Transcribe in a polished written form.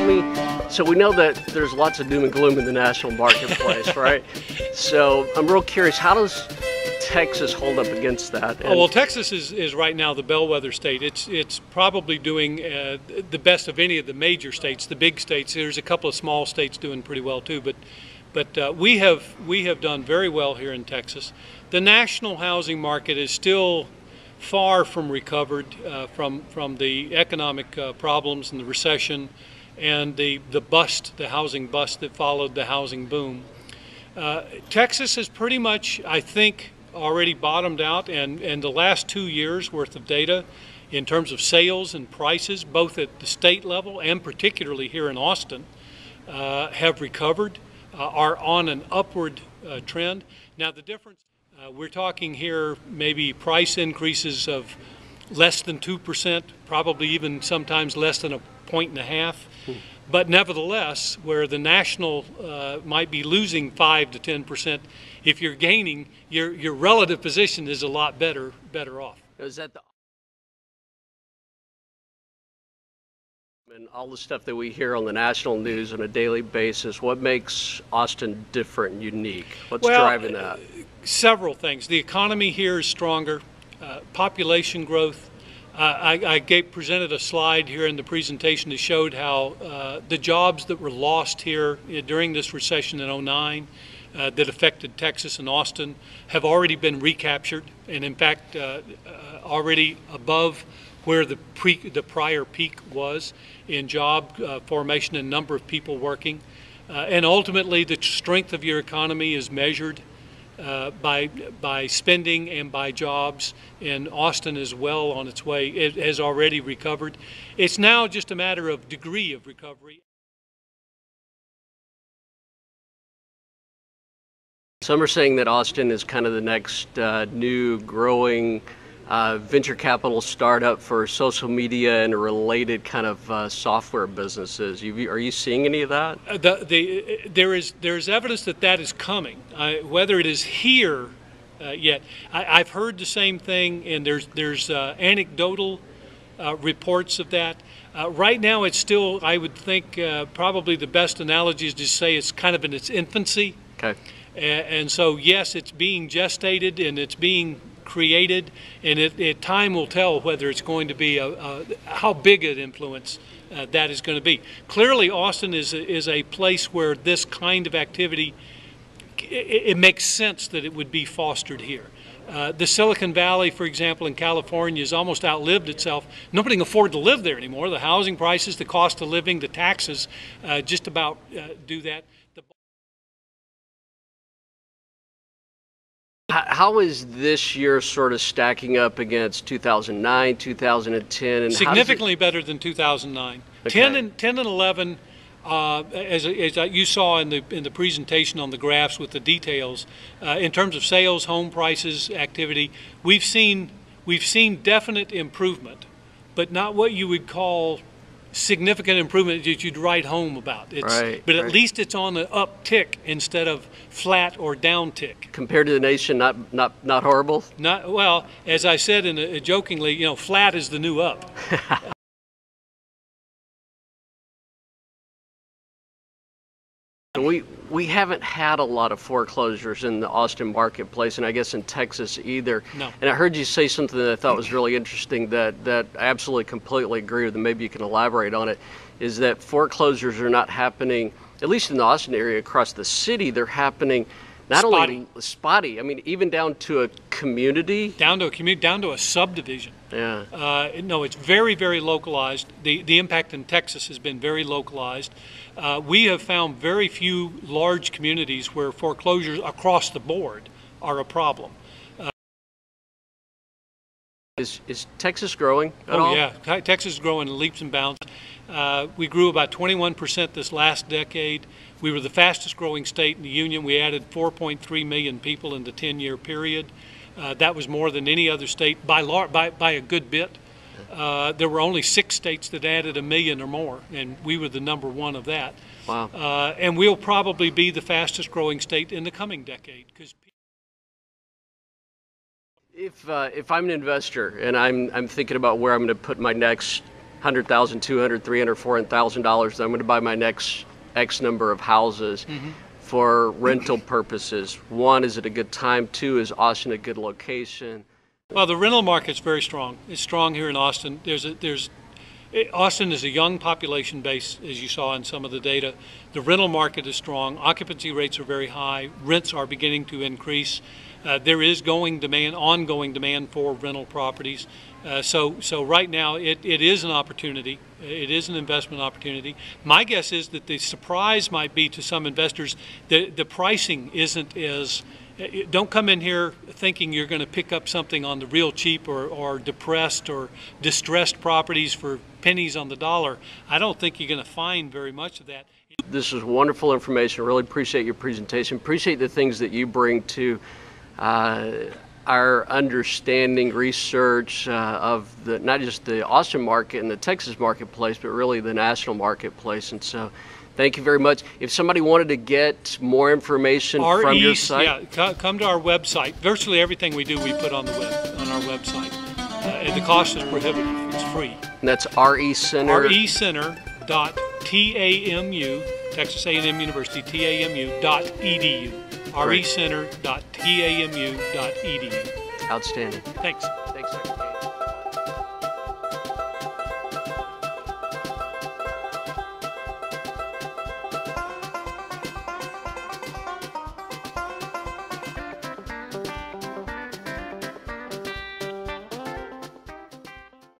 me, so we know that there's lots of doom and gloom in the national marketplace, right? So I'm real curious, how does Texas hold up against that? Oh, well, Texas is right now the bellwether state. It's probably doing the best of any of the major states, the big states. There's a couple of small states doing pretty well too, but we have done very well here in Texas. The national housing market is still far from recovered from the economic problems and the recession and the housing bust that followed the housing boom. Texas has pretty much, I think, already bottomed out, and the last 2 years worth of data in terms of sales and prices, both at the state level and particularly here in Austin, have recovered, are on an upward trend. Now the difference, we're talking here maybe price increases of less than 2%, probably even sometimes less than 1.5 points. But nevertheless, where the national might be losing 5 to 10%, if you're gaining, your relative position is a lot better off. Is that and all the stuff that we hear on the national news on a daily basis, what makes Austin different and unique? What's driving that? Several things. The economy here is stronger, population growth. I presented a slide here in the presentation that showed how the jobs that were lost here during this recession in '09 that affected Texas and Austin have already been recaptured, and in fact already above where the prior peak was in job formation and number of people working. And ultimately the strength of your economy is measured by spending and by jobs, and Austin is well on its way. It has already recovered. It's now just a matter of degree of recovery. Some are saying that Austin is kind of the next new growing venture capital startup for social media and related kind of software businesses. Are you seeing any of that? There's evidence that is coming. Whether it is here yet, I've heard the same thing, and there's anecdotal reports of that. Right now, it's still, I would think, probably the best analogy is to say it's kind of in its infancy. Okay. And so, yes, it's being gestated and it's being created, and time will tell whether it's going to be how big an influence that is going to be. Clearly, Austin is a place where this kind of activity, it makes sense that it would be fostered here. The Silicon Valley, for example, in California, has almost outlived itself. Nobody can afford to live there anymore. The housing prices, the cost of living, the taxes just about do that. How is this year sort of stacking up against 2009, 2010? And significantly better than 2009. Okay. 10 and 11, as you saw in the presentation on the graphs with the details, in terms of sales, home prices, activity, we've seen definite improvement, but not what you would call significant improvement that you'd write home about. But at least it's on the uptick instead of flat or down tick. Compared to the nation, not horrible? Not well, as I said jokingly, you know, flat is the new up. We haven't had a lot of foreclosures in the Austin marketplace, and I guess in Texas either. No. And I heard you say something that I thought was really interesting that I absolutely completely agree with, and maybe you can elaborate on it, is that foreclosures are not happening, at least in the Austin area, across the city. They're happening not only spotty, I mean, even down to a community. Down to a subdivision. Yeah. No, it's very, very localized. The impact in Texas has been very localized. We have found very few large communities where foreclosures across the board are a problem. Is Texas growing at all? Oh yeah, Texas is growing in leaps and bounds. We grew about 21% this last decade. We were the fastest growing state in the union. We added 4.3 million people in the 10-year period. That was more than any other state by a good bit. There were only 6 states that added 1 million or more, and we were the #1 of that. Wow. And we'll probably be the fastest growing state in the coming decade. If I'm an investor and I'm thinking about where I'm going to put my next $100,000, $200,000, $300,000, $400,000. I'm going to buy my next X number of houses for rental purposes. One, is it a good time? Two, is Austin a good location? Well, the rental market's very strong. It's strong here in Austin. Austin is a young population base, as you saw in some of the data. The rental market is strong. Occupancy rates are very high. Rents are beginning to increase. There is ongoing demand for rental properties. So right now it is an opportunity. It is an investment opportunity. My guess is that the surprise might be to some investors that the pricing isn't as. Don't come in here thinking you're going to pick up something on the real cheap or depressed or distressed properties for pennies on the dollar. I don't think you're going to find very much of that. This is wonderful information. Really appreciate your presentation. Appreciate the things that you bring to our understanding, research of not just the Austin market and the Texas marketplace, but really the national marketplace. And so thank you very much. If somebody wanted to get more information from your site, yeah, come to our website. Virtually everything we do, we put on our website. And the cost is prohibitive. It's free. And that's RECenter. RECenter.TAMU, Texas A&M University, TAMU.edu. RECenter.TAMU.edu. Outstanding. Thanks.